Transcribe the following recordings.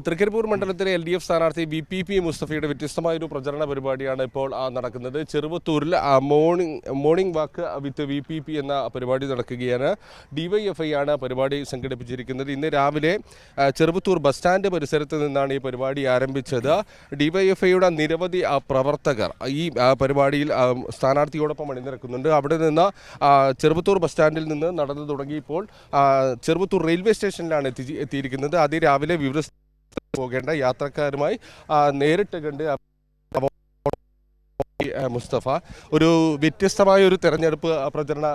തൃക്കരിപ്പൂർ മണ്ഡലത്തിലെ LDF സ്ഥാനാർത്ഥി VPP മുസ്തഫയുടെ വ്യത്യസ്തമായൊരു പ്രചരണ പരിപാടിയാണ് ഇപ്പോൾ നടക്കുന്നത്. ചെറുവത്തൂരിൽ മോർണിംഗ് വാക്ക് വിത്ത് VPP എന്ന പരിപാടി നടക്കുകയാണ്. DYFI ആണ് പരിപാടി സംഘടിപ്പിച്ചിരിക്കുന്നത്. ഇന്ന് രാവിലെ ചെറുവത്തൂർ ബസ് സ്റ്റാൻഡ് പരിസരത്ത് നിന്നാണ് ഈ പരിപാടി ആരംഭിച്ചത്. DYFIയുടെ നിരവധി പ്രവർത്തകർ ഈ പരിപാടിയിൽ സ്ഥാനാർത്ഥിയോടൊപ്പം അണിനിരക്കുന്നുണ്ട്. അവിടെ നിന്ന് ചെറുവത്തൂർ ബസ് സ്റ്റാൻഡിൽ നിന്ന് നടന്നു തുടങ്ങിയപ്പോൾ ചെറുവത്തൂർ റെയിൽവേ സ്റ്റേഷനിലാണ് എത്തിയിരിക്കുന്നത്. അതിരാവിലെ വിവിധ പോകേണ്ട യാത്രക്കാരുമായി നേരിട്ട് കണ്ട് മുസ്തഫ ഒരു വ്യത്യസ്തമായ ഒരു തെരഞ്ഞെടുപ്പ് പ്രചരണ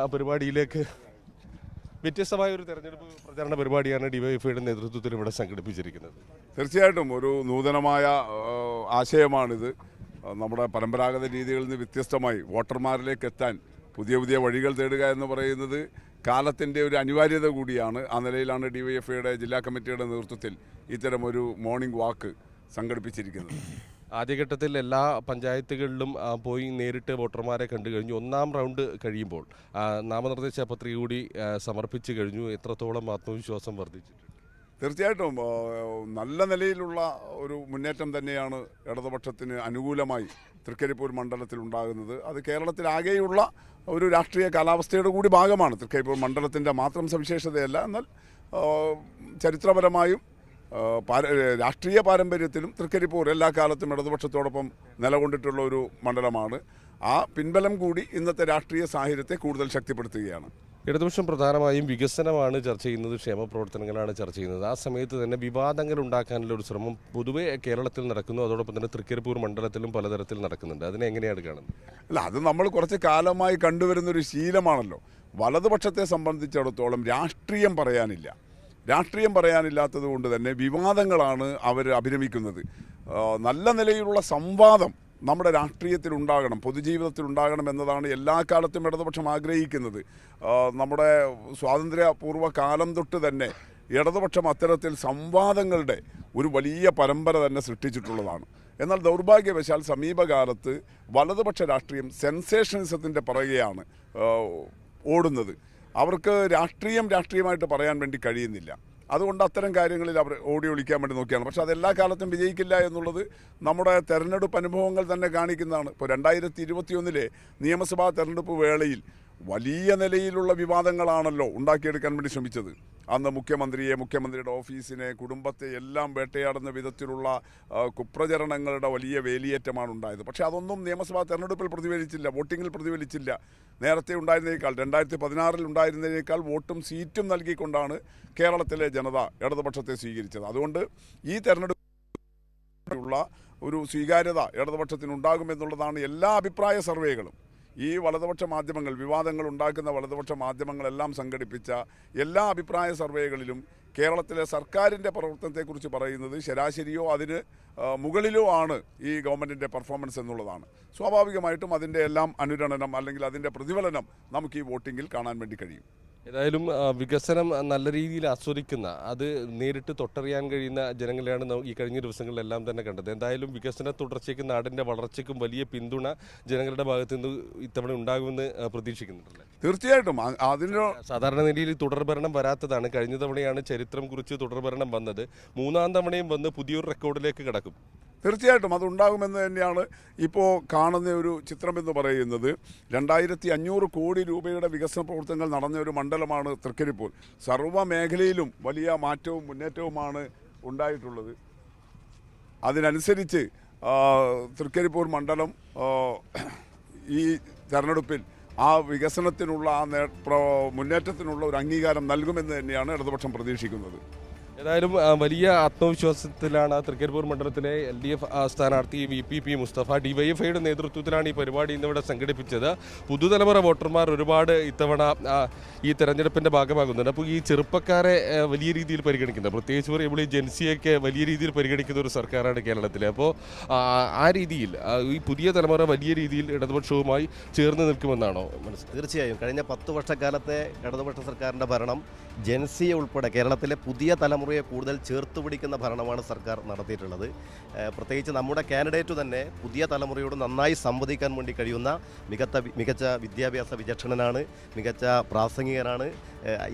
പരിപാടിയാണ് DYFIയുടെ നേതൃത്വത്തിൽ ഇവിടെ സംഘടിപ്പിച്ചിരിക്കുന്നത്. തീർച്ചയായിട്ടും ഒരു നൂതനമായ ആശയമാണിത്. നമ്മുടെ പരമ്പരാഗത രീതികളിൽ നിന്ന് വ്യത്യസ്തമായി വോട്ടർമാരിലേക്ക് എത്താൻ പുതിയ പുതിയ വഴികൾ തേടുക എന്ന് പറയുന്നത് കാലത്തിൻ്റെ ഒരു അനിവാര്യത കൂടിയാണ്. ആ നിലയിലാണ് DYFIയുടെ ജില്ലാ കമ്മിറ്റിയുടെ നേതൃത്വത്തിൽ ഇത്തരമൊരു മോർണിംഗ് വാക്ക് സംഘടിപ്പിച്ചിരിക്കുന്നത്. ആദ്യഘട്ടത്തിൽ എല്ലാ പഞ്ചായത്തുകളിലും പോയി നേരിട്ട് വോട്ടർമാരെ കണ്ടു കഴിഞ്ഞു. ഒന്നാം റൗണ്ട് കഴിയുമ്പോൾ നാമനിർദ്ദേശ പത്രിക കൂടി സമർപ്പിച്ചു കഴിഞ്ഞു. എത്രത്തോളം ആത്മവിശ്വാസം വർദ്ധിച്ചിട്ടുണ്ട്? തീർച്ചയായിട്ടും നല്ല നിലയിലുള്ള ഒരു മുന്നേറ്റം തന്നെയാണ് ഇടതുപക്ഷത്തിന് അനുകൂലമായി തൃക്കരിപ്പൂർ മണ്ഡലത്തിൽ ഉണ്ടാകുന്നത്. അത് കേരളത്തിലാകെയുള്ള ഒരു രാഷ്ട്രീയ കാലാവസ്ഥയുടെ കൂടി ഭാഗമാണ്. തൃക്കരിപ്പൂർ മണ്ഡലത്തിൻ്റെ മാത്രം സവിശേഷതയല്ല, എന്നാൽ ചരിത്രപരമായും രാഷ്ട്രീയ പാരമ്പര്യത്തിലും തൃക്കരിപ്പൂർ എല്ലാ കാലത്തും ഇടതുപക്ഷത്തോടൊപ്പം നിലകൊണ്ടിട്ടുള്ള ഒരു മണ്ഡലമാണ്. ആ പിൻബലം കൂടി ഇന്നത്തെ രാഷ്ട്രീയ സാഹചര്യത്തെ കൂടുതൽ ശക്തിപ്പെടുത്തുകയാണ്. ഇടതുപക്ഷം പ്രധാനമായും വികസനമാണ് ചർച്ച ചെയ്യുന്നത്, ക്ഷേമ പ്രവർത്തനങ്ങളാണ് ചർച്ച ചെയ്യുന്നത്. ആ സമയത്ത് തന്നെ വിവാദങ്ങൾ ഉണ്ടാക്കാനുള്ള ഒരു ശ്രമം പൊതുവെ കേരളത്തിൽ നടക്കുന്നു. അതോടൊപ്പം തന്നെ തൃക്കരിപ്പൂർ മണ്ഡലത്തിലും പലതരത്തിൽ നടക്കുന്നുണ്ട്. അതിനെ എങ്ങനെയാണ് കാണുന്നത്? അല്ല, അത് നമ്മൾ കുറച്ച് കാലമായി കണ്ടുവരുന്നൊരു ശീലമാണല്ലോ. വലതുപക്ഷത്തെ സംബന്ധിച്ചിടത്തോളം രാഷ്ട്രീയം പറയാനില്ലാത്തത് കൊണ്ട് തന്നെ വിവാദങ്ങളാണ് അവർ അഭിരമിക്കുന്നത്. നല്ല നിലയിലുള്ള സംവാദം നമ്മുടെ രാഷ്ട്രീയത്തിൽ ഉണ്ടാകണം, പൊതുജീവിതത്തിൽ ഉണ്ടാകണം എന്നതാണ് എല്ലാ കാലത്തും ഇടതുപക്ഷം ആഗ്രഹിക്കുന്നത്. നമ്മുടെ സ്വാതന്ത്ര്യപൂർവ്വ കാലം തൊട്ട് തന്നെ ഇടതുപക്ഷം അത്തരത്തിൽ സംവാദങ്ങളുടെ ഒരു വലിയ പരമ്പര തന്നെ സൃഷ്ടിച്ചിട്ടുള്ളതാണ്. എന്നാൽ ദൗർഭാഗ്യവശാൽ സമീപകാലത്ത് വലതുപക്ഷ രാഷ്ട്രീയം സെൻസേഷനിസത്തിൻ്റെ പുറകെയാണ് ഓടുന്നത്. അവർക്ക് രാഷ്ട്രീയമായിട്ട് പറയാൻ വേണ്ടി കഴിയുന്നില്ല. അതുകൊണ്ട് അത്തരം കാര്യങ്ങളിൽ അവർ ഓടി ഒളിക്കാൻ വേണ്ടി നോക്കിയാണ്. പക്ഷേ അതെല്ലാ കാലത്തും വിജയിക്കില്ല എന്നുള്ളത് നമ്മുടെ തെരഞ്ഞെടുപ്പ് അനുഭവങ്ങൾ തന്നെ കാണിക്കുന്നതാണ്. ഇപ്പോൾ 2021 നിയമസഭാ തെരഞ്ഞെടുപ്പ് വേളയിൽ വലിയ നിലയിലുള്ള വിവാദങ്ങളാണല്ലോ ഉണ്ടാക്കിയെടുക്കാൻ വേണ്ടി ശ്രമിച്ചത്. അന്ന് മുഖ്യമന്ത്രിയുടെ ഓഫീസിനെ, കുടുംബത്തെ എല്ലാം വേട്ടയാടുന്ന വിധത്തിലുള്ള കുപ്രചരണങ്ങളുടെ വലിയ വേലിയേറ്റമാണ് ഉണ്ടായത്. പക്ഷേ അതൊന്നും നിയമസഭാ തെരഞ്ഞെടുപ്പിൽ പ്രതിഫലിച്ചില്ല, വോട്ടിങ്ങിൽ പ്രതിഫലിച്ചില്ല. നേരത്തെ ഉണ്ടായിരുന്നതിനേക്കാൾ 2016 ഉണ്ടായിരുന്നതിനേക്കാൾ വോട്ടും സീറ്റും നൽകിക്കൊണ്ടാണ് കേരളത്തിലെ ജനത ഇടതുപക്ഷത്തെ സ്വീകരിച്ചത്. അതുകൊണ്ട് ഈ തെരഞ്ഞെടുപ്പിലുള്ള ഒരു സ്വീകാര്യത ഇടതുപക്ഷത്തിനുണ്ടാകുമെന്നുള്ളതാണ് എല്ലാ അഭിപ്രായ സർവേകളും. ഈ വലതുപക്ഷ മാധ്യമങ്ങൾ, വിവാദങ്ങൾ ഉണ്ടാക്കുന്ന വലതുപക്ഷ മാധ്യമങ്ങളെല്ലാം സംഘടിപ്പിച്ച എല്ലാ അഭിപ്രായ സർവേകളിലും കേരളത്തിലെ സർക്കാരിൻ്റെ പ്രവർത്തനത്തെക്കുറിച്ച് പറയുന്നത് ശരാശരിയോ അതിന് മുകളിലോ ആണ് ഈ ഗവൺമെൻറ്റിൻ്റെ പെർഫോമൻസ് എന്നുള്ളതാണ്. സ്വാഭാവികമായിട്ടും അതിൻ്റെ എല്ലാം അനുരണനം അല്ലെങ്കിൽ അതിൻ്റെ പ്രതിഫലനം നമുക്ക് ഈ വോട്ടിങ്ങിൽ കാണാൻ വേണ്ടി കഴിയും. ഏതായാലും വികസനം നല്ല രീതിയിൽ ആസ്വദിക്കുന്ന, അത് നേരിട്ട് തൊട്ടറിയാൻ കഴിയുന്ന ജനങ്ങളെയാണ് ഈ കഴിഞ്ഞ ദിവസങ്ങളിലെല്ലാം തന്നെ കണ്ടത്. എന്തായാലും വികസന തുടർച്ചയ്ക്കും നാടിൻ്റെ വളർച്ചയ്ക്കും വലിയ പിന്തുണ ജനങ്ങളുടെ ഭാഗത്തു നിന്ന് ഇത്തവണ ഉണ്ടാകുമെന്ന് പ്രതീക്ഷിക്കുന്നുണ്ടല്ലേ? തീർച്ചയായിട്ടും. അതിന് സാധാരണ നിലയിൽ തുടർഭരണം വരാത്തതാണ്. കഴിഞ്ഞ തവണയാണ് ചരിത്രം കുറിച്ച് തുടർഭരണം വന്നത്. മൂന്നാം തവണയും വന്ന് പുതിയൊരു റെക്കോർഡിലേക്ക് കടക്കും. തീർച്ചയായിട്ടും അതുണ്ടാകുമെന്ന് തന്നെയാണ് ഇപ്പോൾ കാണുന്ന ഒരു ചിത്രമെന്ന് പറയുന്നത്. 2500 കോടി രൂപയുടെ വികസന പ്രവർത്തനങ്ങൾ നടന്ന ഒരു മണ്ഡലമാണ് തൃക്കരിപ്പൂർ. സർവ്വ മേഖലയിലും വലിയ മാറ്റവും മുന്നേറ്റവുമാണ് ഉണ്ടായിട്ടുള്ളത്. അതിനനുസരിച്ച് തൃക്കരിപ്പൂർ മണ്ഡലം ഈ തെരഞ്ഞെടുപ്പിൽ ആ വികസനത്തിനുള്ള മുന്നേറ്റത്തിനുള്ള ഒരു അംഗീകാരം നൽകുമെന്ന് തന്നെയാണ് ഇടതുപക്ഷം പ്രതീക്ഷിക്കുന്നത്. ഏതായാലും വലിയ ആത്മവിശ്വാസത്തിലാണ് തൃക്കരിപ്പൂർ മണ്ഡലത്തിലെ LDF സ്ഥാനാർത്ഥി VPP മുസ്തഫ. DYFIയുടെ നേതൃത്വത്തിലാണ് ഈ പരിപാടി ഇന്നിവിടെ സംഘടിപ്പിച്ചത്. പുതുതലമുറ വോട്ടർമാർ ഒരുപാട് ഇത്തവണ ഈ തെരഞ്ഞെടുപ്പിൻ്റെ ഭാഗമാകുന്നുണ്ട്. അപ്പോൾ ഈ ചെറുപ്പക്കാരെ വലിയ രീതിയിൽ പരിഗണിക്കുന്നത്, പ്രത്യേകിച്ച് പറയുമ്പോൾ ഈ ജെൻസിയൊക്കെ വലിയ രീതിയിൽ പരിഗണിക്കുന്ന ഒരു സർക്കാരാണ് കേരളത്തിലെ. അപ്പോൾ ആ രീതിയിൽ ഈ പുതിയ തലമുറ വലിയ രീതിയിൽ ഇടതുപക്ഷവുമായി ചേർന്ന് നിൽക്കുമെന്നാണോ മനസ്സിലായത്? തീർച്ചയായും. കഴിഞ്ഞ 10 വർഷക്കാലത്തെ ഇടതുപക്ഷ സർക്കാരിൻ്റെ ഭരണം ജെൻസിയെ ഉൾപ്പെടെ കേരളത്തിലെ പുതിയ തലമുറ തലമുറയെ കൂടുതൽ ചേർത്ത് പിടിക്കുന്ന ഭരണമാണ് സർക്കാർ നടത്തിയിട്ടുള്ളത്. പ്രത്യേകിച്ച് നമ്മുടെ കാൻഡിഡേറ്റ് തന്നെ പുതിയ തലമുറയോട് നന്നായി സംവദിക്കാൻ വേണ്ടി കഴിയുന്ന മികച്ച വിദ്യാഭ്യാസ വിചക്ഷണനാണ്, മികച്ച പ്രാസംഗികനാണ്.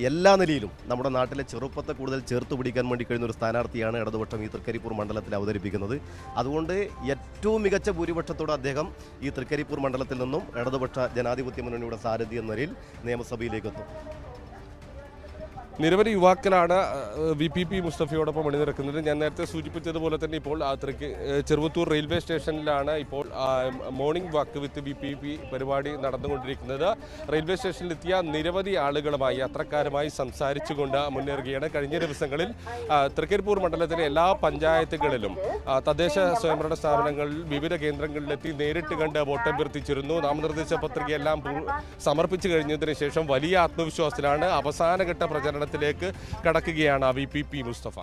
എല്ലാ നിലയിലും നമ്മുടെ നാട്ടിലെ ചെറുപ്പത്തെ കൂടുതൽ ചേർത്ത് പിടിക്കാൻ വേണ്ടി കഴിയുന്ന ഒരു സ്ഥാനാർത്ഥിയാണ് ഇടതുപക്ഷം ഈ തൃക്കരിപ്പൂർ മണ്ഡലത്തിൽ അവതരിപ്പിക്കുന്നത്. അതുകൊണ്ട് ഏറ്റവും മികച്ച ഭൂരിപക്ഷത്തോടെ അദ്ദേഹം ഈ തൃക്കരിപ്പൂർ മണ്ഡലത്തിൽ നിന്നും ഇടതുപക്ഷ ജനാധിപത്യ മുന്നണിയുടെ സാരഥി എന്ന നിലയിൽ നിയമസഭയിലേക്ക് എത്തും. നിരവധി യുവാക്കളാണ് VPP മുസ്തഫയോടൊപ്പം അണിനിരക്കുന്നത്. ഞാൻ നേരത്തെ സൂചിപ്പിച്ചതുപോലെ തന്നെ ഇപ്പോൾ ചെറുവത്തൂർ റെയിൽവേ സ്റ്റേഷനിലാണ് ഇപ്പോൾ മോർണിംഗ് വാക്ക് വിത്ത് VPP പരിപാടി നടന്നുകൊണ്ടിരിക്കുന്നത്. റെയിൽവേ സ്റ്റേഷനിലെത്തിയ നിരവധി ആളുകളുമായി യാത്രക്കാരുമായി സംസാരിച്ചുകൊണ്ട് മുന്നേറുകയാണ്. കഴിഞ്ഞ ദിവസങ്ങളിൽ തൃക്കരിപ്പൂർ മണ്ഡലത്തിലെ എല്ലാ പഞ്ചായത്തുകളിലും തദ്ദേശ സ്വയംഭരണ സ്ഥാപനങ്ങളിൽ വിവിധ കേന്ദ്രങ്ങളിലെത്തി നേരിട്ട് കണ്ട് വോട്ടഭ്യർത്ഥിച്ചിരുന്നു. നാമനിർദ്ദേശ പത്രികയെല്ലാം സമർപ്പിച്ചു കഴിഞ്ഞതിന് ശേഷം വലിയ ആത്മവിശ്വാസത്തിലാണ് അവസാനഘട്ട പ്രചരണത്തിലേക്ക് കടക്കുകയാണ് VPP മുസ്തഫ.